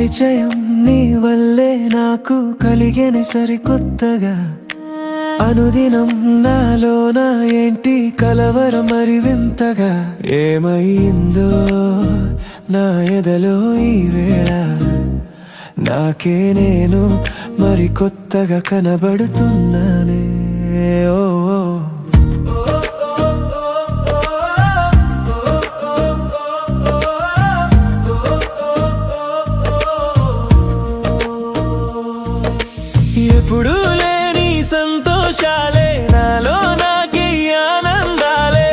పరిచయం నీ వల్లే నాకు కలిగేని సరికొత్తగా అనుదినం నాలోన ఏంటి కలవరం మరి వింతగా ఏమైందో నా ఎదలో ఈ వేళ నాకే నేను మరి కొత్తగా కనబడుతున్నానే ఓ ఎప్పుడు లేని సంతోషాలే నాలో నాకే ఆనందాలే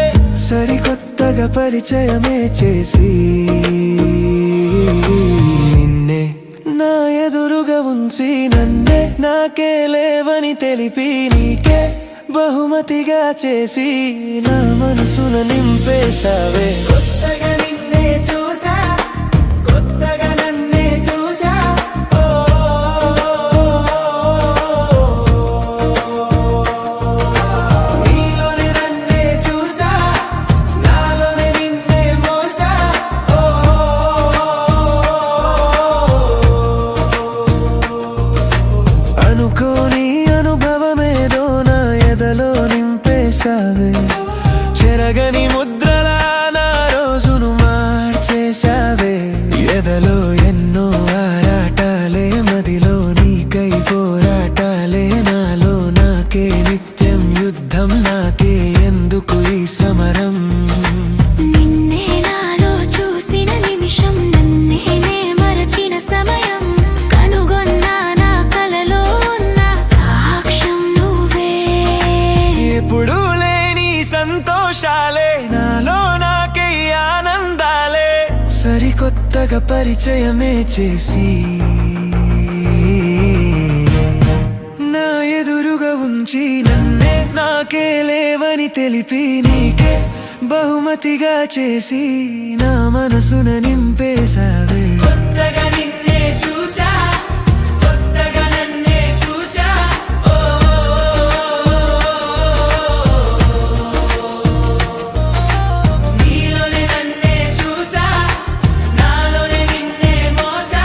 సరికొత్తగా పరిచయమే చేసి నిన్నే నా ఎదురుగా ఉంచి నన్నే నాకే లేవని తెలిపి నీకే బహుమతిగా చేసి నా మనసున నింపేశావే కొత్తగా నిన్నే చూసా కొత్తగా నన్నే చూసా నీలోనే నన్నే చూసా నాలోనే నిన్నే మోసా అనుకోని అనుభవమేదో నా ఎదలో నింపేశావే చెరగని ముద్రలా నా రోజును మార్చేశావే ఎదలో ఎన్నో ఆరాటాలే మదిలో నీకై పోరాటాలే నాలో నాకే నిత్యం యుద్ధం నాకే ఎందుకు ఈ సమరం నిన్నే నాలో చూసిన నిమిషం నన్నే మరచిన సమయం కనుగొన్నా నా కలలో ఉన్న సాక్ష్యం నువ్వే ఎప్పుడు లేని సంతోషాలే నాలో నాకే ఆనందాలే సరికొత్తగా పరిచయమే చేసి నా ఎదురుగా ఉంచి నన్నే నాకే లేవని తెలిపి నీకే బహుమతిగా చేసి నా మనసున నింపేశావే కొత్తగా నిన్నే చూసా కొత్తగా నన్నే చూసా నీలోనే నన్నే చూసా నాలోనే నిన్నే మోసా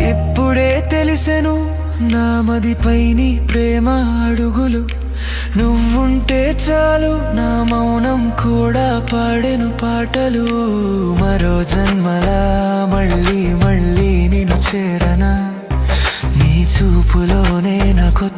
ఇప్పుడే తెలిసెను నా మదిపై నీ ప్రేమ అడుగులు నువ్వుంటే చాలు నా మౌనం కూడా పాడెను పాటలు మరో జన్మలా మళ్ళీ మళ్ళీ నిన్ను చేరనా నీ చూపులోనే నా కొత్త